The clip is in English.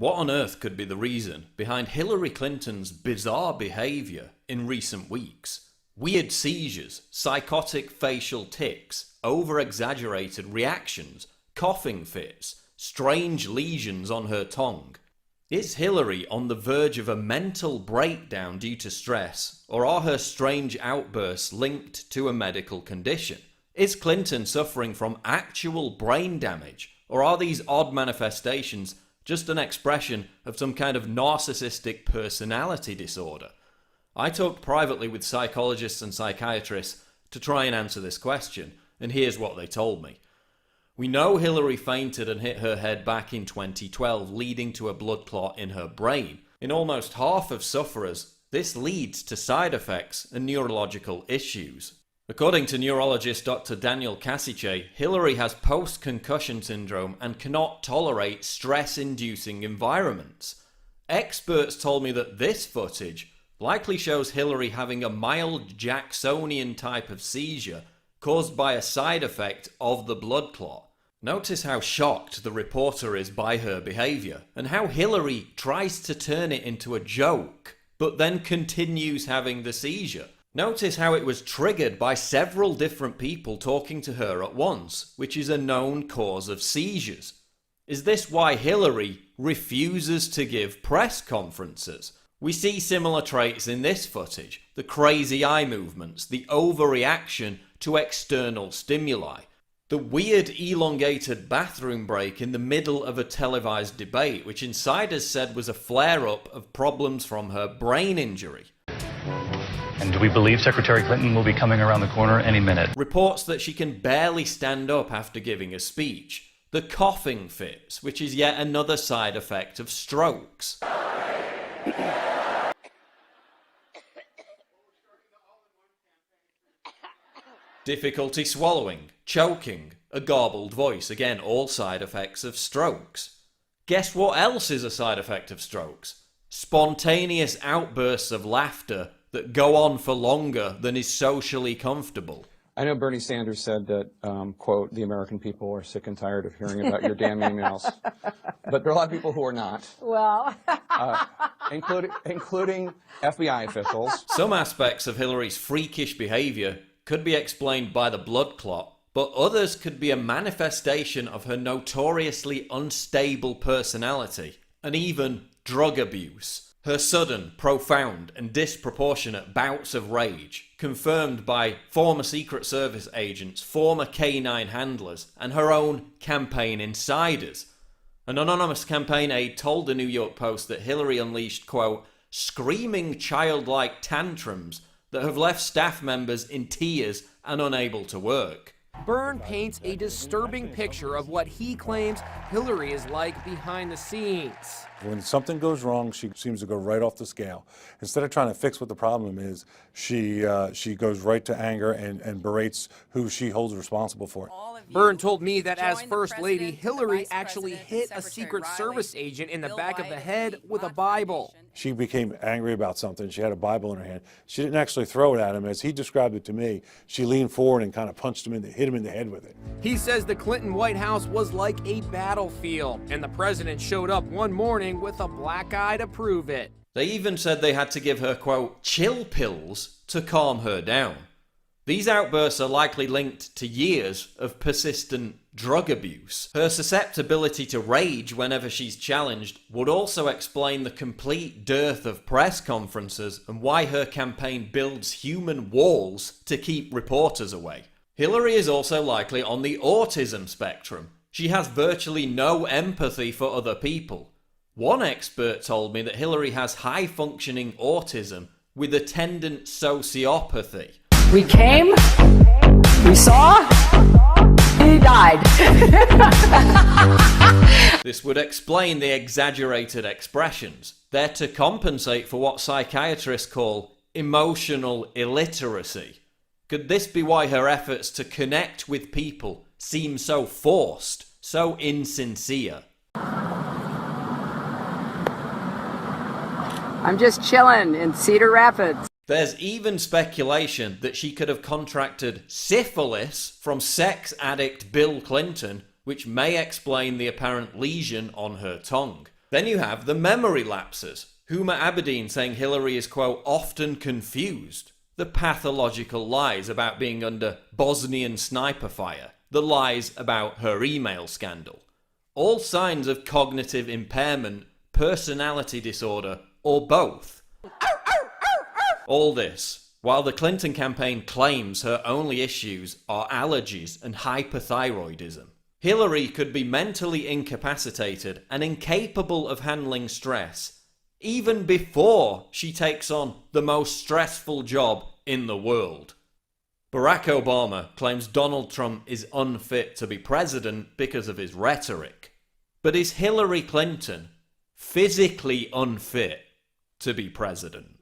What on earth could be the reason behind Hillary Clinton's bizarre behaviour in recent weeks? Weird seizures, psychotic facial tics, over-exaggerated reactions, coughing fits, strange lesions on her tongue. Is Hillary on the verge of a mental breakdown due to stress, or are her strange outbursts linked to a medical condition? Is Clinton suffering from actual brain damage, or are these odd manifestations just an expression of some kind of narcissistic personality disorder? I talked privately with psychologists and psychiatrists to try and answer this question, and here's what they told me. We know Hillary fainted and hit her head back in 2012, leading to a blood clot in her brain. In almost half of sufferers, this leads to side effects and neurological issues. According to neurologist Dr. Daniel Kasice, Hillary has post-concussion syndrome and cannot tolerate stress-inducing environments. Experts told me that this footage likely shows Hillary having a mild Jacksonian type of seizure caused by a side effect of the blood clot. Notice how shocked the reporter is by her behaviour, and how Hillary tries to turn it into a joke, but then continues having the seizure. Notice how it was triggered by several different people talking to her at once, which is a known cause of seizures. Is this why Hillary refuses to give press conferences? We see similar traits in this footage: the crazy eye movements, the overreaction to external stimuli, the weird elongated bathroom break in the middle of a televised debate, which insiders said was a flare-up of problems from her brain injury. And do we believe Secretary Clinton will be coming around the corner any minute? Reports that she can barely stand up after giving a speech. The coughing fits, which is yet another side effect of strokes. Difficulty swallowing, choking, a garbled voice, again all side effects of strokes. Guess what else is a side effect of strokes? Spontaneous outbursts of laughter that go on for longer than is socially comfortable. I know Bernie Sanders said that, quote, the American people are sick and tired of hearing about your damn emails. But there are a lot of people who are not. Well, including FBI officials. Some aspects of Hillary's freakish behaviour could be explained by the blood clot, but others could be a manifestation of her notoriously unstable personality and even drug abuse. Her sudden, profound, and disproportionate bouts of rage, confirmed by former Secret Service agents, former K-9 handlers, and her own campaign insiders. An anonymous campaign aide told the New York Post that Hillary unleashed, quote, screaming childlike tantrums that have left staff members in tears and unable to work. Byrne paints a disturbing picture of what he claims Hillary is like behind the scenes. When something goes wrong, she seems to go right off the scale. Instead of trying to fix what the problem is, she goes right to anger and berates who she holds responsible for it. Byrne told me that as First Lady, Hillary actually hit a Secret Service agent in the back of the head with a Bible. She became angry about something. She had a Bible in her hand. She didn't actually throw it at him. As he described it to me, she leaned forward and kind of punched him hit him in the head with it. He says the Clinton White House was like a battlefield, and the president showed up one morning with a black eye to prove it. They even said they had to give her, quote, chill pills to calm her down. These outbursts are likely linked to years of persistent drug abuse. Her susceptibility to rage whenever she's challenged would also explain the complete dearth of press conferences and why her campaign builds human walls to keep reporters away. Hillary is also likely on the autism spectrum. She has virtually no empathy for other people. One expert told me that Hillary has high-functioning autism with attendant sociopathy. we came, we saw, he died. This would explain the exaggerated expressions. They're to compensate for what psychiatrists call emotional illiteracy. Could this be why her efforts to connect with people seem so forced, so insincere? I'm just chilling in Cedar Rapids. There's even speculation that she could have contracted syphilis from sex addict Bill Clinton, which may explain the apparent lesion on her tongue. Then you have the memory lapses. Huma Abedin saying Hillary is, quote, often confused. The pathological lies about being under Bosnian sniper fire. The lies about her email scandal. All signs of cognitive impairment, personality disorder, or both. All this, while the Clinton campaign claims her only issues are allergies and hyperthyroidism. Hillary could be mentally incapacitated and incapable of handling stress, even before she takes on the most stressful job in the world. Barack Obama claims Donald Trump is unfit to be president because of his rhetoric. But is Hillary Clinton physically unfit to be president?